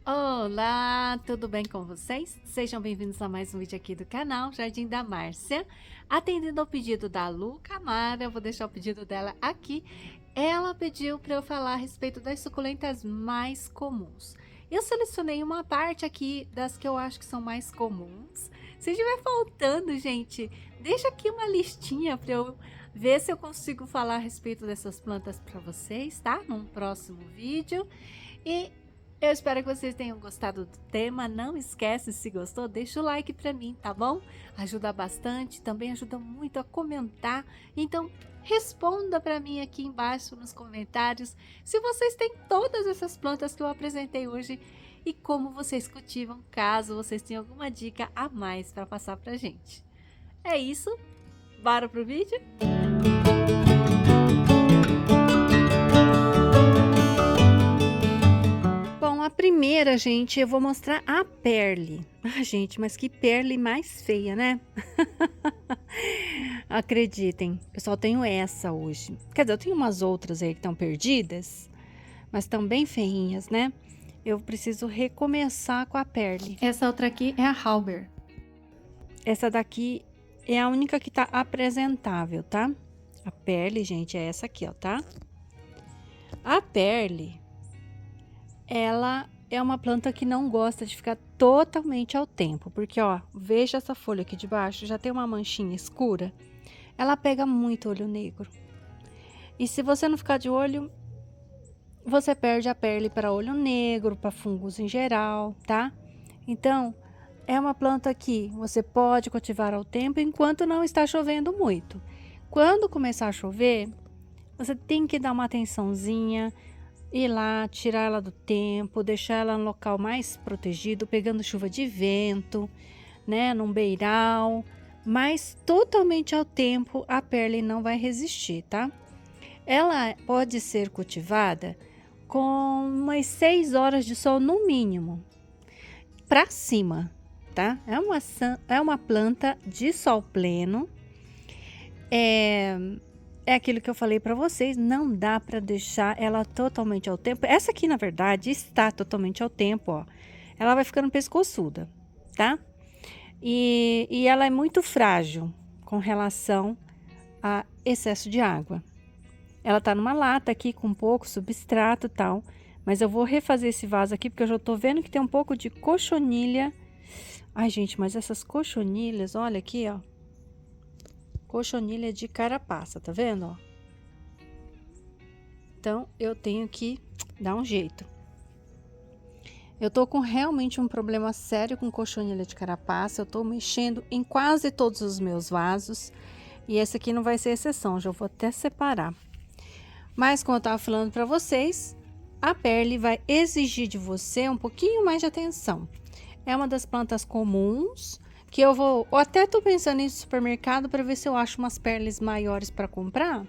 Olá, tudo bem com vocês? Sejam bem-vindos a mais um vídeo aqui do canal Jardim da Márcia. Atendendo ao pedido da Lu Camara, eu vou deixar o pedido dela aqui. Ela pediu para eu falar a respeito das suculentas mais comuns. Eu selecionei uma parte aqui das que eu acho que são mais comuns. Se estiver faltando, gente, deixa aqui uma listinha para eu ver se eu consigo falar a respeito dessas plantas para vocês, tá? Num próximo vídeo. E eu espero que vocês tenham gostado do tema. Não esquece, se gostou, deixa o like para mim, tá bom? Ajuda bastante, também ajuda muito a comentar. Então, responda para mim aqui embaixo nos comentários se vocês têm todas essas plantas que eu apresentei hoje e como vocês cultivam, caso vocês tenham alguma dica a mais para passar pra gente. É isso, bora pro vídeo? Bom, a primeira, gente, eu vou mostrar a Perle. Ah, gente, mas que Perle mais feia, né? Acreditem, eu só tenho essa hoje. Quer dizer, eu tenho umas outras aí que estão perdidas, mas estão bem feinhas, né? Eu preciso recomeçar com a Perle. Essa outra aqui é a Halber. Essa daqui é a única que tá apresentável, tá? A Perle, gente, é essa aqui, ó, tá? A Perle, ela é uma planta que não gosta de ficar totalmente ao tempo, porque ó, veja essa folha aqui de baixo, já tem uma manchinha escura. Ela pega muito olho negro. E se você não ficar de olho, você perde a pele para olho negro, para fungos em geral, tá? Então, é uma planta que você pode cultivar ao tempo enquanto não está chovendo muito. Quando começar a chover, você tem que dar uma atençãozinha, ir lá, tirar ela do tempo, deixar ela no local mais protegido, pegando chuva de vento, né, num beiral, mas totalmente ao tempo a Perle não vai resistir, tá? Ela pode ser cultivada com umas 6 horas de sol no mínimo, para cima, tá? É uma planta de sol pleno. É aquilo que eu falei para vocês, não dá para deixar ela totalmente ao tempo. Essa aqui, na verdade, está totalmente ao tempo, ó. Ela vai ficando pescoçuda, tá? E ela é muito frágil com relação a excesso de água. Ela tá numa lata aqui com pouco substrato e tal, mas eu vou refazer esse vaso aqui porque eu já tô vendo que tem um pouco de cochonilha. Ai, gente, mas essas cochonilhas, olha aqui, ó. Cochonilha de carapaça, tá vendo, ó? Então, eu tenho que dar um jeito. Eu tô com realmente um problema sério com cochonilha de carapaça. Eu tô mexendo em quase todos os meus vasos. E esse aqui não vai ser exceção, já vou até separar. Mas, como eu tava falando para vocês, a Perle vai exigir de você um pouquinho mais de atenção. É uma das plantas comuns que eu até tô pensando em ir no supermercado para ver se eu acho umas perles maiores para comprar.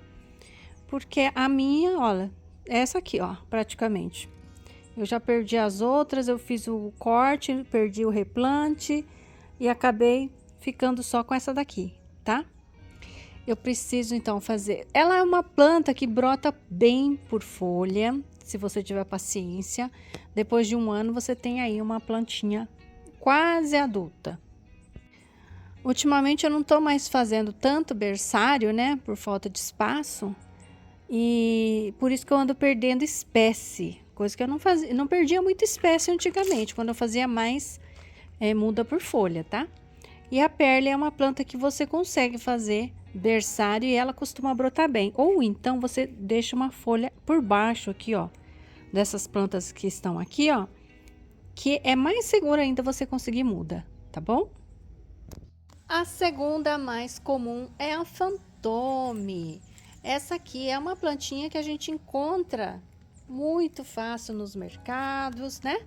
Porque a minha, olha, é essa aqui, ó, praticamente. Eu já perdi as outras, eu fiz o corte, perdi o replante e acabei ficando só com essa daqui, tá? Eu preciso então fazer. Ela é uma planta que brota bem por folha, se você tiver paciência. Depois de um ano você tem aí uma plantinha quase adulta. Ultimamente eu não tô mais fazendo tanto berçário, né, por falta de espaço. E por isso que eu ando perdendo espécie, coisa que eu não fazia, não perdia muita espécie antigamente, quando eu fazia mais muda por folha, tá? E a Perle é uma planta que você consegue fazer berçário e ela costuma brotar bem. Ou então você deixa uma folha por baixo aqui, ó, dessas plantas que estão aqui, ó, que é mais seguro ainda você conseguir muda, tá bom? A segunda mais comum é a Fantôme. Essa aqui é uma plantinha que a gente encontra muito fácil nos mercados, né?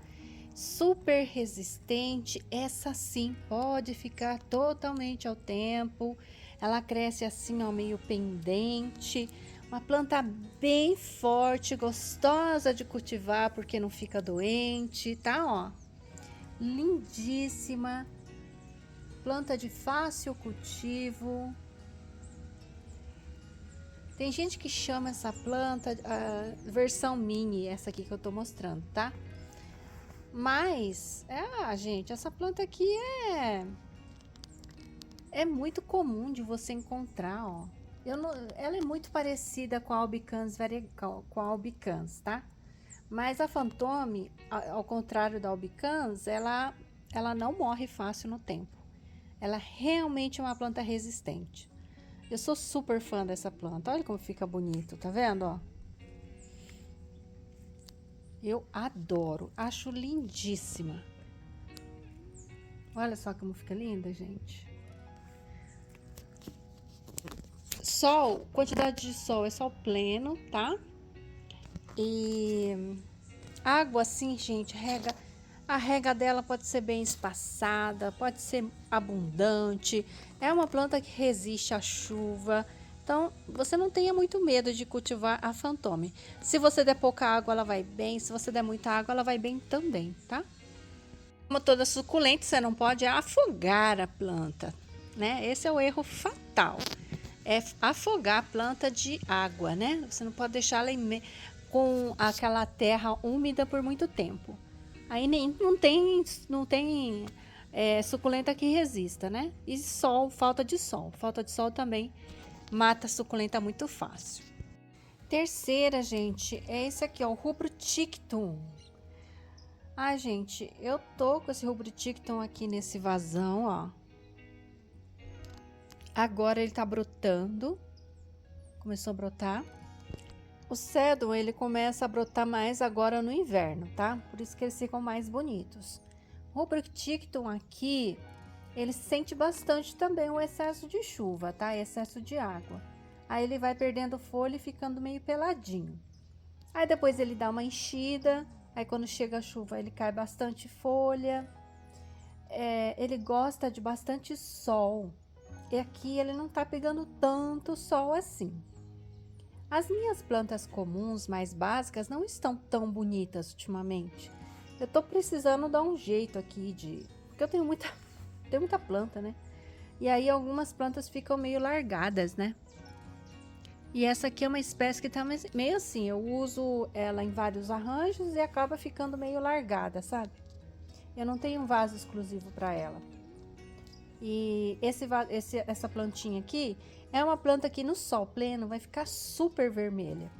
Super resistente. Essa sim pode ficar totalmente ao tempo. Ela cresce assim, ó, meio pendente. Uma planta bem forte, gostosa de cultivar porque não fica doente, tá? Ó, lindíssima. Planta de fácil cultivo. Tem gente que chama essa planta a versão mini, essa aqui que eu tô mostrando, tá? Mas, gente, essa planta aqui é muito comum de você encontrar, ó. Ela é muito parecida com a com a albicans, tá? Mas a Fantôme, ao contrário da albicans, ela não morre fácil no tempo. Ela realmente é uma planta resistente. Eu sou super fã dessa planta. Olha como fica bonito, tá vendo, ó? Eu adoro, acho lindíssima. Olha só como fica linda, gente. Sol, quantidade de sol é sol pleno, tá? E água, assim, gente, a rega dela pode ser bem espaçada, pode ser abundante. É uma planta que resiste à chuva. Então, você não tenha muito medo de cultivar a Fantôme. Se você der pouca água, ela vai bem. Se você der muita água, ela vai bem também, tá? Como toda suculenta, você não pode afogar a planta, né? Esse é o erro fatal. É afogar a planta de água, né? Você não pode deixar ela com aquela terra úmida por muito tempo. Aí não tem suculenta que resista, né? E sol, falta de sol. Falta de sol também mata a suculenta muito fácil. Terceira, gente, é esse aqui, ó, o Rubro Tictum. Ai, gente, eu tô com esse Rubro Tictum aqui nesse vasão, ó. Agora ele tá brotando. Começou a brotar. O Sedum, ele começa a brotar mais agora no inverno, tá? Por isso que eles ficam mais bonitos. O Rubro Tictum aqui, ele sente bastante também o excesso de chuva, tá? Excesso de água. Aí ele vai perdendo folha e ficando meio peladinho. Aí depois ele dá uma enchida. Aí quando chega a chuva, ele cai bastante folha. Ele gosta de bastante sol. E aqui ele não tá pegando tanto sol assim. As minhas plantas comuns, mais básicas, não estão tão bonitas ultimamente. Eu tô precisando dar um jeito aqui porque eu tenho muita planta, né? E aí algumas plantas ficam meio largadas, né? E essa aqui é uma espécie que tá meio assim, eu uso ela em vários arranjos e acaba ficando meio largada, sabe? Eu não tenho um vaso exclusivo para ela. E essa plantinha aqui é uma planta que no sol pleno vai ficar super vermelha.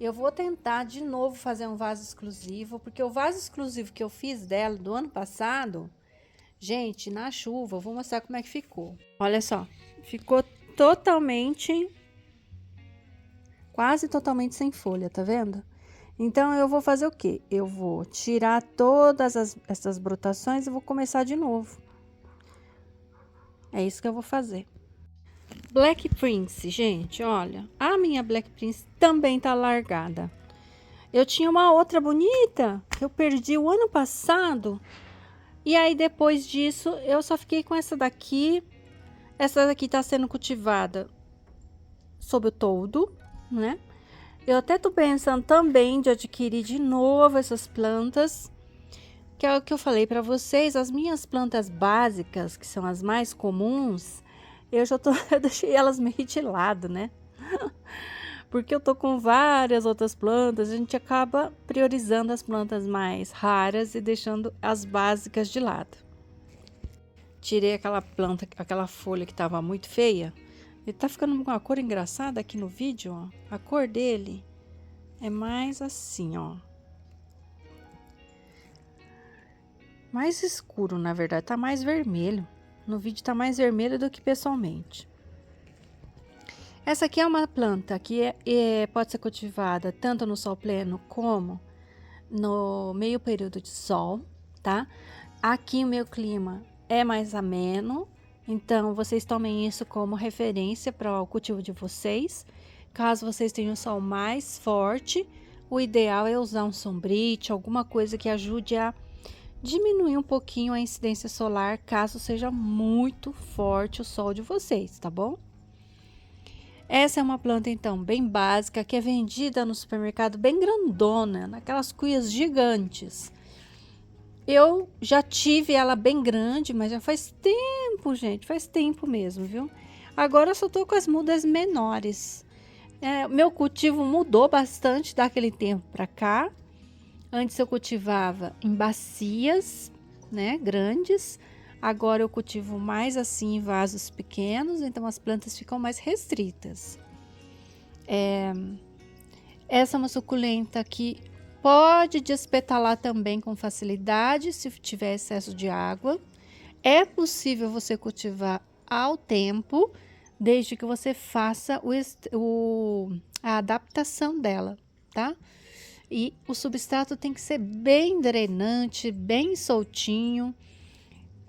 Eu vou tentar de novo fazer um vaso exclusivo, porque o vaso exclusivo que eu fiz dela do ano passado, gente, na chuva, eu vou mostrar como é que ficou. Olha só, ficou quase totalmente sem folha, tá vendo? Então, eu vou fazer o quê? Eu vou tirar todas essas brotações e vou começar de novo. É isso que eu vou fazer. Black Prince, gente, olha. A minha Black Prince também tá largada. Eu tinha uma outra bonita que eu perdi o ano passado. E aí, depois disso, eu só fiquei com essa daqui. Essa daqui tá sendo cultivada sob o toldo, né? Eu até tô pensando também de adquirir de novo essas plantas, que é o que eu falei para vocês, as minhas plantas básicas, que são as mais comuns, eu deixei elas meio de lado, né? Porque eu tô com várias outras plantas, a gente acaba priorizando as plantas mais raras e deixando as básicas de lado. Tirei aquela folha que tava muito feia. Ele tá ficando com uma cor engraçada aqui no vídeo, ó. A cor dele é mais assim, ó. Mais escuro, na verdade. Tá mais vermelho. No vídeo tá mais vermelho do que pessoalmente. Essa aqui é uma planta que pode ser cultivada tanto no sol pleno como no meio período de sol, tá? Aqui o meu clima é mais ameno. Então, vocês tomem isso como referência para o cultivo de vocês. Caso vocês tenham um sol mais forte, o ideal é usar um sombrite, alguma coisa que ajude a diminuir um pouquinho a incidência solar, caso seja muito forte o sol de vocês, tá bom? Essa é uma planta, então, bem básica, que é vendida no supermercado bem grandona, naquelas cuias gigantes. Eu já tive ela bem grande, mas já faz tempo, gente, faz tempo mesmo, viu? Agora eu só tô com as mudas menores. Meu cultivo mudou bastante daquele tempo pra cá. Antes eu cultivava em bacias, né, grandes. Agora eu cultivo mais assim em vasos pequenos, então as plantas ficam mais restritas. Essa é uma suculenta que pode despetalar também com facilidade se tiver excesso de água. É possível você cultivar ao tempo, desde que você faça a adaptação dela, tá? E o substrato tem que ser bem drenante, bem soltinho.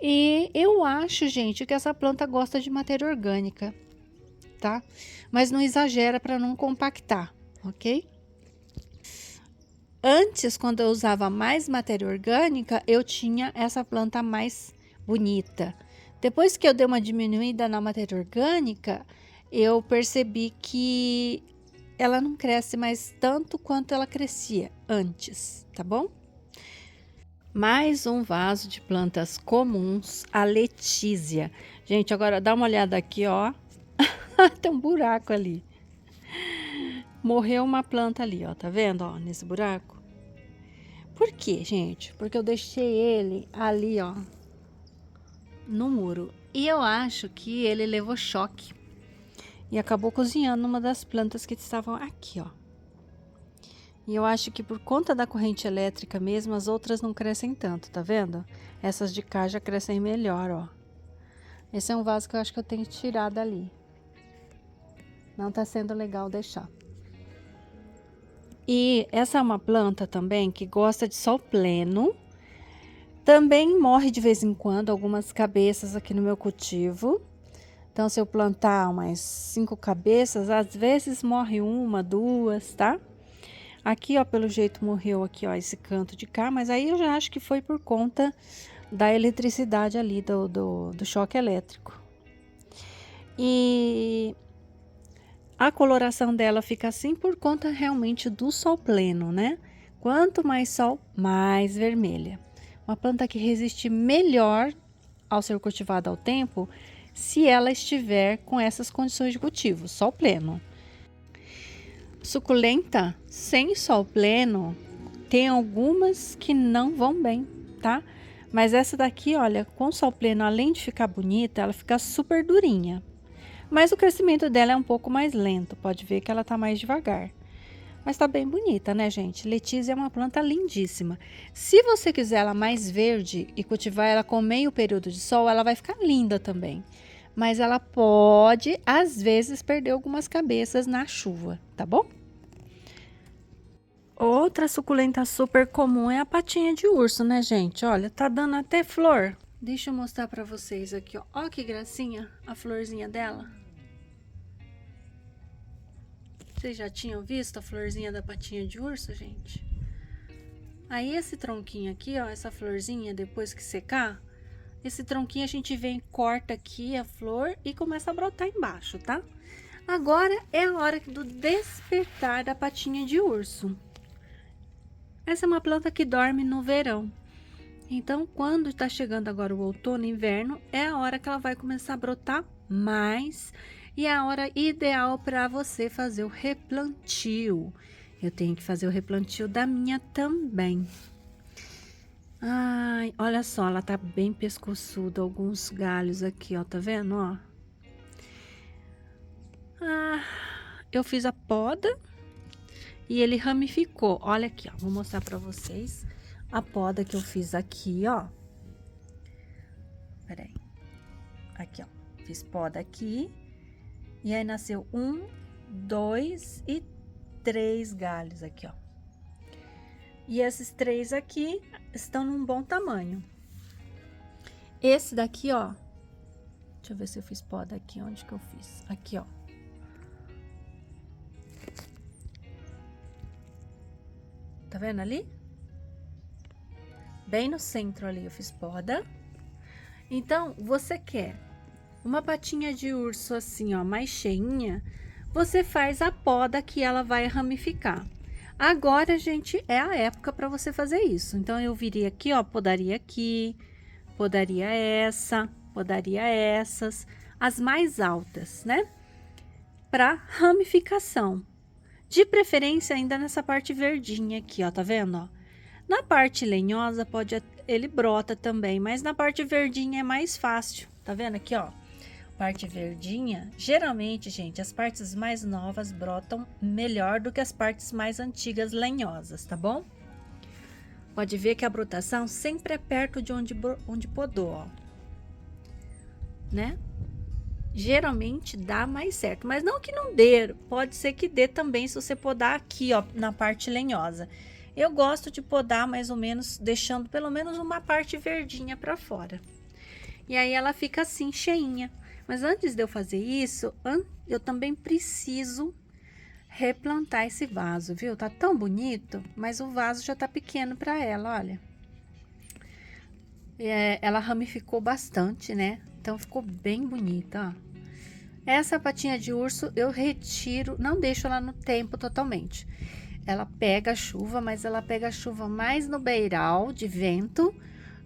E eu acho, gente, que essa planta gosta de matéria orgânica, tá? Mas não exagera para não compactar, ok? Antes, quando eu usava mais matéria orgânica, eu tinha essa planta mais bonita. Depois que eu dei uma diminuída na matéria orgânica, eu percebi que ela não cresce mais tanto quanto ela crescia antes, tá bom? Mais um vaso de plantas comuns, a letícia. Gente, agora dá uma olhada aqui, ó. Tem um buraco ali. Morreu uma planta ali, ó. Tá vendo, ó, nesse buraco? Por quê, gente? Porque eu deixei ele ali, ó, no muro. E eu acho que ele levou choque e acabou cozinhando uma das plantas que estavam aqui, ó. E eu acho que por conta da corrente elétrica mesmo, as outras não crescem tanto, tá vendo? Essas de cá já crescem melhor, ó. Esse é um vaso que eu acho que eu tenho que tirar dali. Não tá sendo legal deixar. E essa é uma planta também que gosta de sol pleno. Também morre de vez em quando algumas cabeças aqui no meu cultivo. Então, se eu plantar umas 5 cabeças, às vezes morre uma, duas, tá? Aqui, ó, pelo jeito morreu aqui, ó, esse canto de cá, mas aí eu já acho que foi por conta da eletricidade ali, do choque elétrico. E a coloração dela fica assim por conta realmente do sol pleno, né? Quanto mais sol, mais vermelha. Uma planta que resiste melhor ao ser cultivada ao tempo, se ela estiver com essas condições de cultivo, sol pleno. Suculenta sem sol pleno, tem algumas que não vão bem, tá? Mas essa daqui, olha, com sol pleno, além de ficar bonita, ela fica super durinha. Mas o crescimento dela é um pouco mais lento, pode ver que ela tá mais devagar. Mas tá bem bonita, né, gente? Letícia é uma planta lindíssima. Se você quiser ela mais verde e cultivar ela com meio período de sol, ela vai ficar linda também. Mas ela pode, às vezes, perder algumas cabeças na chuva, tá bom? Outra suculenta super comum é a patinha de urso, né, gente? Olha, tá dando até flor. Deixa eu mostrar pra vocês aqui, ó. Ó que gracinha a florzinha dela. Vocês já tinham visto a florzinha da patinha de urso, gente? Aí esse tronquinho aqui, ó, essa florzinha, depois que secar, esse tronquinho a gente vem, corta aqui a flor e começa a brotar embaixo, tá? Agora é a hora do despertar da patinha de urso. Essa é uma planta que dorme no verão. Então, quando está chegando agora o outono e inverno, é a hora que ela vai começar a brotar mais e é a hora ideal para você fazer o replantio. Eu tenho que fazer o replantio da minha também. Ai, olha só, ela tá bem pescoçuda, alguns galhos aqui, ó, tá vendo, ó? Eu fiz a poda e ele ramificou. Olha aqui, ó, vou mostrar para vocês a poda que eu fiz aqui, ó. Peraí. Aqui, ó. Fiz poda aqui. E aí nasceu 1, 2 e 3 galhos aqui, ó. E esses 3 aqui estão num bom tamanho. Esse daqui, ó. Deixa eu ver se eu fiz poda aqui. Onde que eu fiz? Aqui, ó. Tá vendo ali? Bem no centro ali eu fiz poda. Então, você quer uma patinha de urso assim, ó, mais cheinha, você faz a poda que ela vai ramificar. Agora, gente, é a época para você fazer isso. Então, eu viria aqui, ó, podaria aqui, podaria essa, podaria essas, as mais altas, né? Para ramificação. De preferência ainda nessa parte verdinha aqui, ó, tá vendo, ó? Na parte lenhosa ele brota também, mas na parte verdinha é mais fácil. Tá vendo aqui, ó? Parte verdinha, geralmente, gente, as partes mais novas brotam melhor do que as partes mais antigas lenhosas, tá bom? Pode ver que a brotação sempre é perto de onde podou, ó. Né? Geralmente dá mais certo, mas não que não dê, pode ser que dê também se você podar aqui, ó, na parte lenhosa. Eu gosto de podar mais ou menos, deixando pelo menos uma parte verdinha para fora. E aí ela fica assim, cheinha. Mas antes de eu fazer isso, eu também preciso replantar esse vaso, viu? Tá tão bonito, mas o vaso já tá pequeno para ela, olha. Ela ramificou bastante, né? Então ficou bem bonita, ó. Essa patinha de urso eu retiro, não deixo ela no tempo totalmente. Ela pega a chuva, mas ela pega a chuva mais no beiral de vento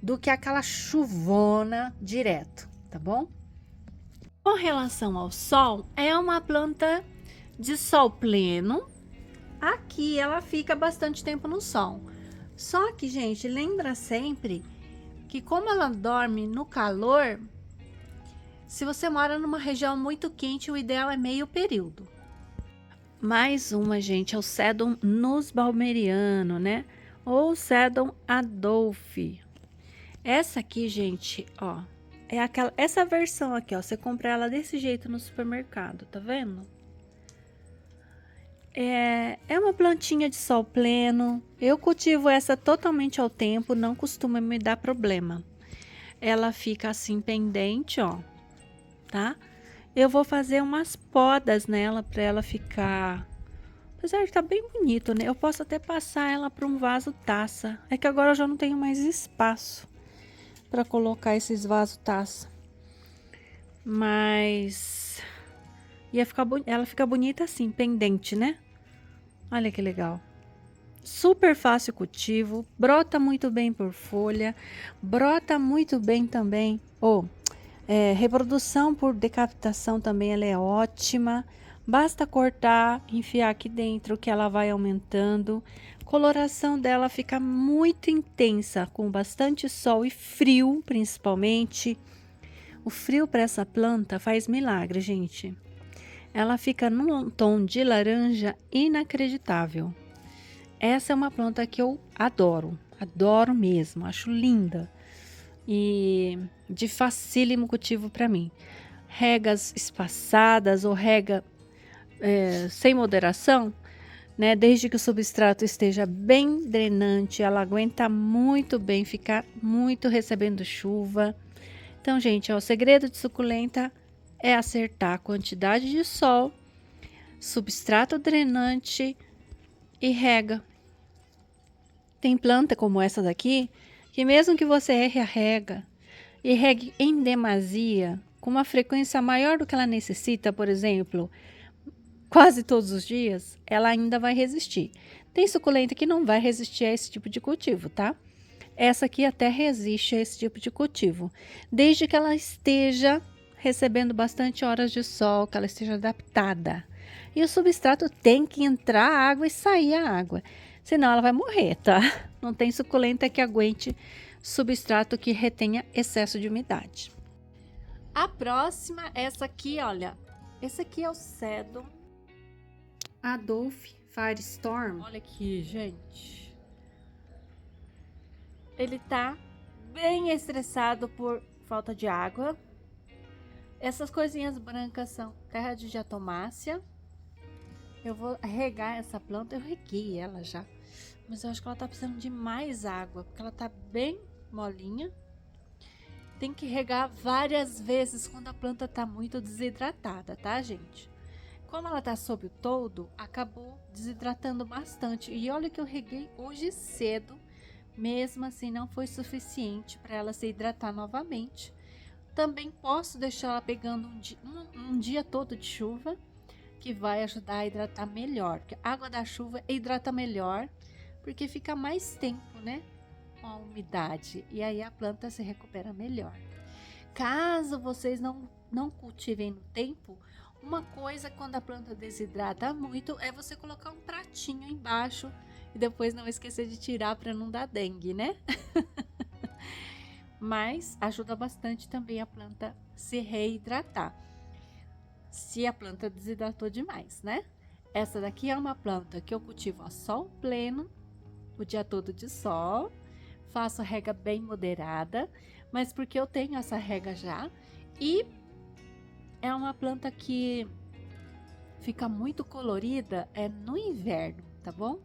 do que aquela chuvona direto, tá bom? Com relação ao sol, é uma planta de sol pleno. Aqui ela fica bastante tempo no sol. Só que, gente, lembra sempre que como ela dorme no calor, se você mora numa região muito quente, o ideal é meio período. Mais uma, gente, é o Sedum nussbaumeriano, né? Ou Sedum adolphi. Essa aqui, gente, ó, essa versão aqui, ó, você compra ela desse jeito no supermercado, tá vendo? É uma plantinha de sol pleno. Eu cultivo essa totalmente ao tempo, não costuma me dar problema. Ela fica assim pendente, ó, tá? Eu vou fazer umas podas nela para ela ficar, apesar de tá bem bonito, né? Eu posso até passar ela para um vaso taça. É que agora eu já não tenho mais espaço para colocar esses vasos taça. Mas ela fica bonita assim, pendente, né? Olha que legal. Super fácil cultivo, brota muito bem por folha, brota muito bem também. Reprodução por decapitação também ela é ótima. Basta cortar, enfiar aqui dentro que ela vai aumentando. Coloração dela fica muito intensa, com bastante sol e frio, principalmente. O frio para essa planta faz milagre, gente. Ela fica num tom de laranja inacreditável. Essa é uma planta que eu adoro, adoro mesmo, acho linda e de facílimo cultivo para mim. Regas espaçadas ou rega sem moderação, né? Desde que o substrato esteja bem drenante, ela aguenta muito bem ficar muito recebendo chuva. Então, gente, ó, o segredo de suculenta é acertar a quantidade de sol, substrato drenante e rega. Tem planta como essa daqui, que mesmo que você erre a rega e regue em demasia, com uma frequência maior do que ela necessita, por exemplo, quase todos os dias, ela ainda vai resistir. Tem suculenta que não vai resistir a esse tipo de cultivo, tá? Essa aqui até resiste a esse tipo de cultivo, desde que ela esteja recebendo bastante horas de sol, que ela esteja adaptada. E o substrato tem que entrar a água e sair a água, senão ela vai morrer, tá? Não tem suculenta que aguente substrato que retenha excesso de umidade. A próxima, essa aqui, olha, esse aqui é o Sedum adolphi Firestorm. Olha aqui, gente. Ele tá bem estressado por falta de água. Essas coisinhas brancas são terra de diatomácea. Eu vou regar essa planta, eu reguei ela já, mas eu acho que ela tá precisando de mais água, porque ela tá bem molinha. Tem que regar várias vezes quando a planta tá muito desidratada, tá, gente? Como ela tá sob o toldo, acabou desidratando bastante. E olha que eu reguei hoje cedo, mesmo assim não foi suficiente para ela se hidratar novamente. Também posso deixar ela pegando um dia todo de chuva, que vai ajudar a hidratar melhor. Porque a água da chuva hidrata melhor, porque fica mais tempo, né, com a umidade. E aí a planta se recupera melhor. Caso vocês não cultivem no tempo, uma coisa quando a planta desidrata muito é você colocar um pratinho embaixo E depois não esquecer de tirar para não dar dengue, né? Mas ajuda bastante também a planta se reidratar, se a planta desidratou demais, né? Essa daqui é uma planta que eu cultivo a sol pleno, o dia todo de sol, faço rega bem moderada, mas porque eu tenho essa rega já, e é uma planta que fica muito colorida no inverno, tá bom?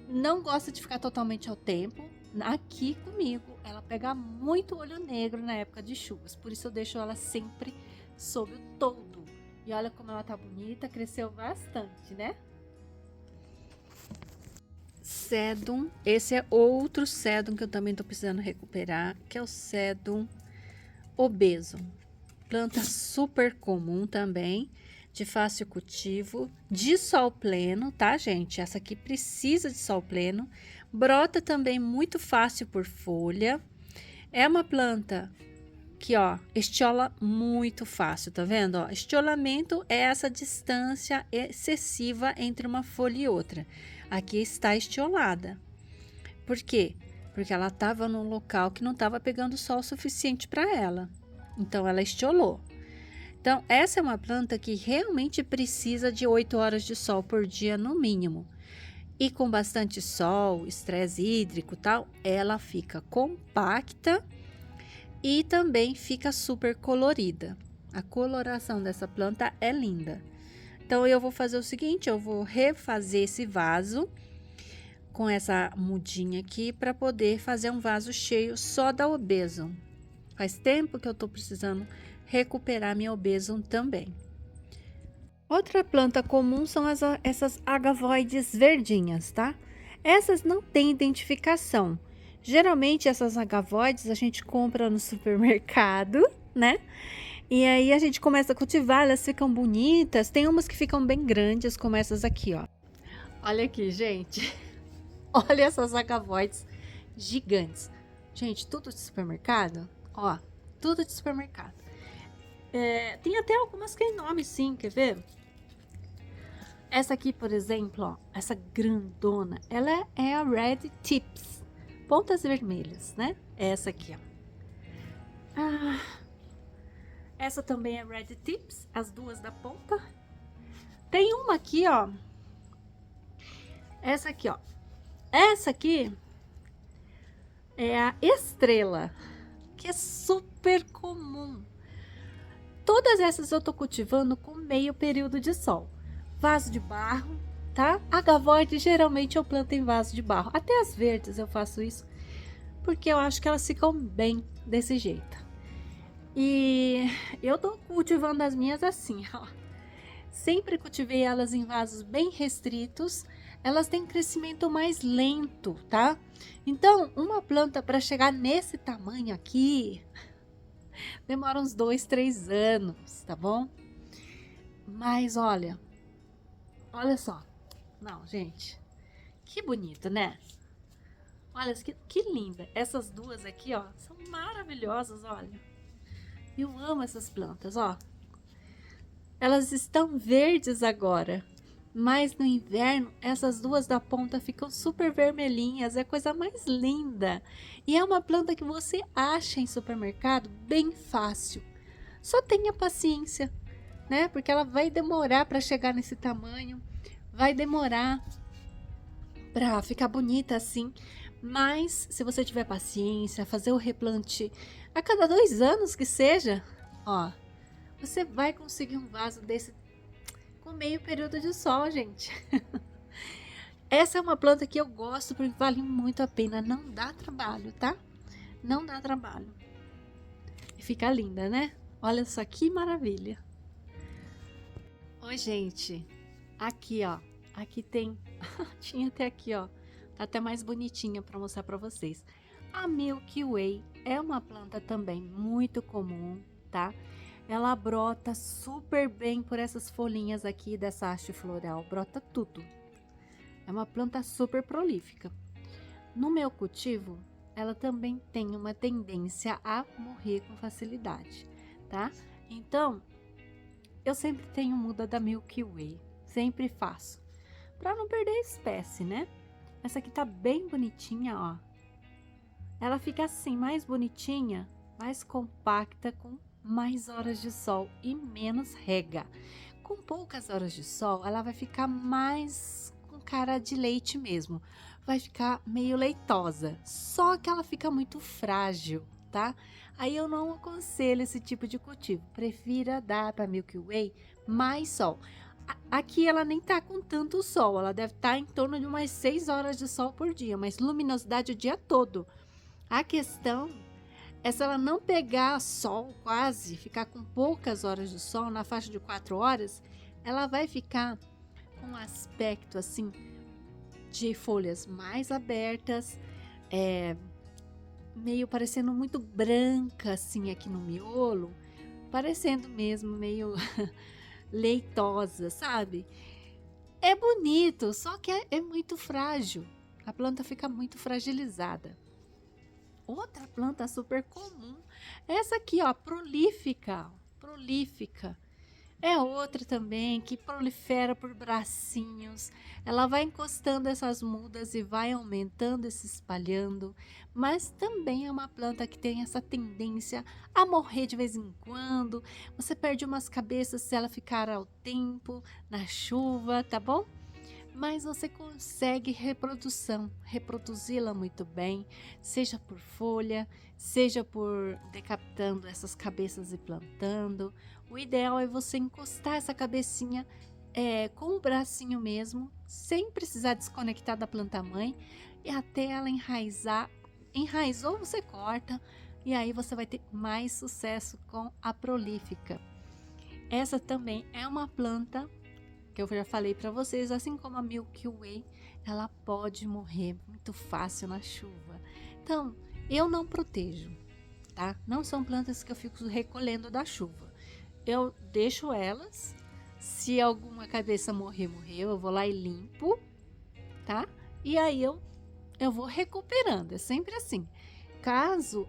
Não gosta de ficar totalmente ao tempo. Aqui comigo, ela pega muito olho negro na época de chuvas, por isso eu deixo ela sempre sob o toldo. E olha como ela tá bonita, cresceu bastante, né? Sedum, esse é outro sedum que eu também tô precisando recuperar, que é o sedum obeso. Planta super comum também, de fácil cultivo, de sol pleno, tá, gente? Essa aqui precisa de sol pleno. Brota também muito fácil por folha. É uma planta que, ó, estiola muito fácil, tá vendo? Ó, estiolamento é essa distância excessiva entre uma folha e outra. Aqui está estiolada. Por quê? Porque ela estava num local que não estava pegando sol suficiente para ela. Então, ela estiolou. Então, essa é uma planta que realmente precisa de 8 horas de sol por dia no mínimo. E com bastante sol, estresse hídrico e tal, ela fica compacta e também fica super colorida. A coloração dessa planta é linda. Então, eu vou fazer o seguinte, eu vou refazer esse vaso com essa mudinha aqui para poder fazer um vaso cheio só da Obesum. Faz tempo que eu tô precisando recuperar minha Obesum também. Outra planta comum são essas agavoides verdinhas, tá? Essas não têm identificação. Geralmente essas agavoides a gente compra no supermercado, né? E aí a gente começa a cultivar, elas ficam bonitas. Tem umas que ficam bem grandes, como essas aqui, ó. Olha aqui, gente. Olha essas agavoides gigantes. Gente, tudo de supermercado, ó. Tudo de supermercado. Tem até algumas que tem nome, sim, quer ver? Essa aqui, por exemplo, ó, essa grandona, ela é a Red Tips, pontas vermelhas, né? Essa aqui, ó. Essa também é Red Tips, as duas da ponta. Tem uma aqui, ó. Essa aqui, ó. Essa aqui é a Estrela, que é super comum. Todas essas eu tô cultivando com meio período de sol. Vaso de barro, tá? Agavoide geralmente eu planto em vaso de barro. Até as verdes eu faço isso, porque eu acho que elas ficam bem desse jeito. E eu tô cultivando as minhas assim, ó. Sempre cultivei elas em vasos bem restritos. Elas têm crescimento mais lento, tá? Então, uma planta para chegar nesse tamanho aqui demora uns 2, 3 anos, tá bom? Mas olha só. Não, gente, que bonito, né? Olha que linda. Essas duas aqui, ó, são maravilhosas, olha. Eu amo essas plantas, ó. Elas estão verdes agora, mas no inverno essas duas da ponta ficam super vermelhinhas, é a coisa mais linda. E é uma planta que você acha em supermercado bem fácil. Só tenha paciência, né? Porque ela vai demorar para chegar nesse tamanho, vai demorar para ficar bonita assim. Mas se você tiver paciência, fazer o replante a cada 2 anos que seja, ó, você vai conseguir um vaso desse com meio período de sol, gente. Essa é uma planta que eu gosto porque vale muito a pena, não dá trabalho, tá? Não dá trabalho. E fica linda, né? Olha só que maravilha. Oi, gente. Aqui, ó. Aqui tem... Tinha até aqui, ó. Tá até mais bonitinha para mostrar para vocês. A Milky Way é uma planta também muito comum, tá? Ela brota super bem por essas folhinhas aqui dessa haste floral. Brota tudo. É uma planta super prolífica. No meu cultivo, ela também tem uma tendência a morrer com facilidade, tá? Então, eu sempre tenho muda da Milky Way. Sempre faço. para não perder a espécie, né? Essa aqui tá bem bonitinha, ó. Ela fica assim, mais bonitinha, mais compacta, com mais horas de sol e menos rega. Com poucas horas de sol, ela vai ficar mais com cara de leite mesmo. Vai ficar meio leitosa, só que ela fica muito frágil, tá? Aí eu não aconselho esse tipo de cultivo. Prefira dar para Milky Way mais sol. Aqui ela nem tá com tanto sol, ela deve estar em torno de umas 6 horas de sol por dia, mas luminosidade o dia todo. A questão é se ela não pegar sol quase, ficar com poucas horas de sol, na faixa de 4 horas, ela vai ficar com um aspecto assim de folhas mais abertas, meio parecendo muito branca assim aqui no miolo, parecendo mesmo meio leitosa, sabe? É bonito, só que é muito frágil. A planta fica muito fragilizada. Outra planta super comum, essa aqui, ó, prolífica. É outra também que prolifera por bracinhos. Ela vai encostando essas mudas e vai aumentando e se espalhando. Mas também é uma planta que tem essa tendência a morrer de vez em quando. Você perde umas cabeças se ela ficar ao tempo, na chuva, tá bom? Mas você consegue reproduzi-la muito bem, seja por folha, seja por decapitando essas cabeças e plantando. O ideal é você encostar essa cabecinha com o bracinho mesmo, sem precisar desconectar da planta mãe, e até ela enraizar. Enraizou, você corta, e aí você vai ter mais sucesso com a prolífica. Essa também é uma planta que eu já falei para vocês, assim como a Milky Way, ela pode morrer muito fácil na chuva. Então, eu não protejo, tá? Não são plantas que eu fico recolhendo da chuva. Eu deixo elas, se alguma cabeça morreu, eu vou lá e limpo, tá? E aí eu vou recuperando, é sempre assim. Caso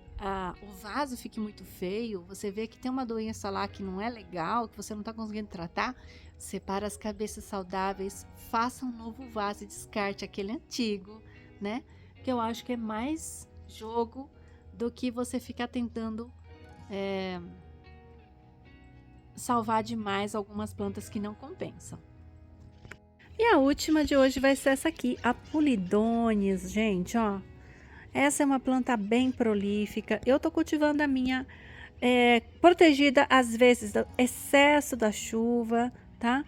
o vaso fique muito feio, você vê que tem uma doença lá que não é legal, que você não está conseguindo tratar, separa as cabeças saudáveis, faça um novo vaso e descarte aquele antigo, né? Que eu acho que é mais jogo do que você ficar tentando salvar demais algumas plantas que não compensam. E a última de hoje vai ser essa aqui, a Pulidones, gente, ó. Essa é uma planta bem prolífica. Eu tô cultivando a minha protegida às vezes do excesso da chuva, tá?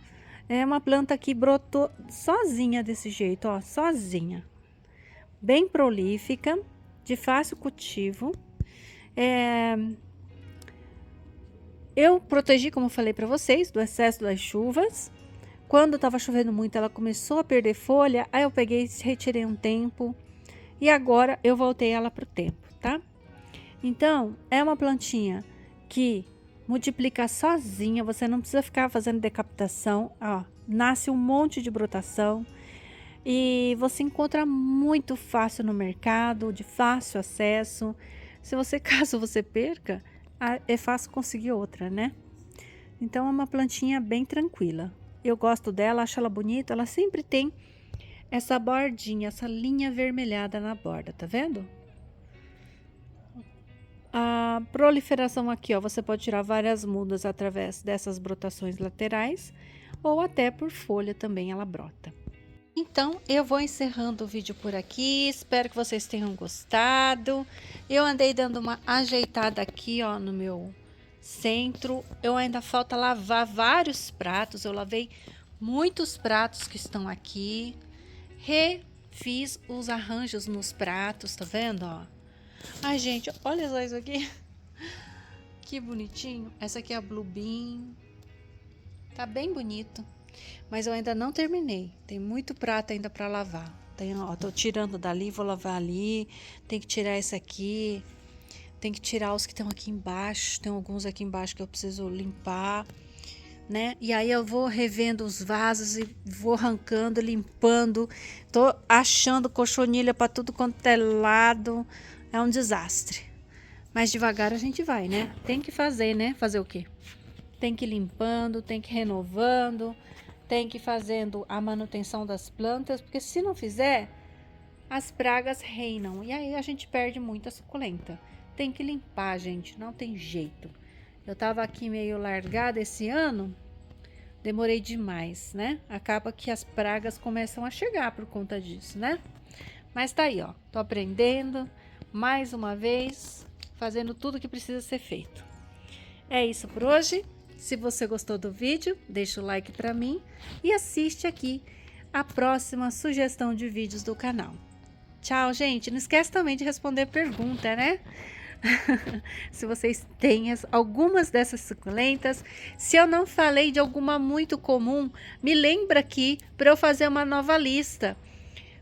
É uma planta que brotou sozinha desse jeito, ó, sozinha. Bem prolífica, de fácil cultivo. Eu protegi, como eu falei para vocês, do excesso das chuvas. Quando estava chovendo muito, ela começou a perder folha. Aí eu peguei e retirei um tempo. E agora eu voltei ela para o tempo, tá? Então, é uma plantinha que multiplica sozinha. Você não precisa ficar fazendo decapitação. Ó, nasce um monte de brotação. E você encontra muito fácil no mercado, de fácil acesso. Caso você perca, é fácil conseguir outra, né? Então é uma plantinha bem tranquila. Eu gosto dela, acho ela bonita. Ela sempre tem essa bordinha, essa linha avermelhada na borda, tá vendo? A proliferação aqui, ó, você pode tirar várias mudas através dessas brotações laterais ou até por folha também ela brota. Então, eu vou encerrando o vídeo por aqui, espero que vocês tenham gostado. Eu andei dando uma ajeitada aqui, ó, no meu centro. Eu ainda falta lavar vários pratos, eu lavei muitos pratos que estão aqui. Refiz os arranjos nos pratos, tá vendo, ó? Ai, gente, olha só isso aqui. Que bonitinho. Essa aqui é a Blue Bean. Tá bem bonito. Mas eu ainda não terminei. Tem muito prato ainda para lavar. Ó, tô tirando dali, vou lavar ali. Tem que tirar esse aqui. Tem que tirar os que estão aqui embaixo. Tem alguns aqui embaixo que eu preciso limpar, né? E aí eu vou revendo os vasos e vou arrancando, limpando. Tô achando cochonilha para tudo quanto é lado. É um desastre. Mas devagar a gente vai, né? Tem que fazer, né? Fazer o quê? Tem que ir limpando, tem que ir renovando. tem que ir fazendo a manutenção das plantas, porque se não fizer, as pragas reinam e aí a gente perde muita suculenta. Tem que limpar, gente, não tem jeito. Eu tava aqui meio largada esse ano, demorei demais, né? Acaba que as pragas começam a chegar por conta disso, né? Mas tá aí, ó, tô aprendendo mais uma vez, fazendo tudo que precisa ser feito. É isso por hoje. Se você gostou do vídeo, deixa o like para mim e assiste aqui a próxima sugestão de vídeos do canal. Tchau, gente. Não esquece também de responder pergunta, né? Se vocês têm algumas dessas suculentas. Se eu não falei de alguma muito comum, me lembra aqui para eu fazer uma nova lista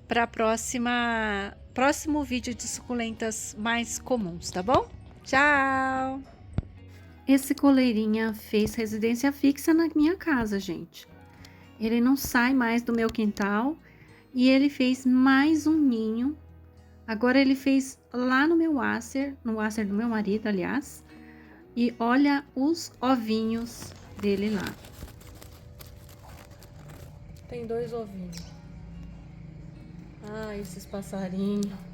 para próximo vídeo de suculentas mais comuns, tá bom? Tchau! Esse coleirinha fez residência fixa na minha casa, gente. Ele não sai mais do meu quintal e ele fez mais um ninho. Agora ele fez lá no meu Acer, no Acer do meu marido, aliás. E olha os ovinhos dele lá. Tem 2 ovinhos. Ah, esses passarinhos.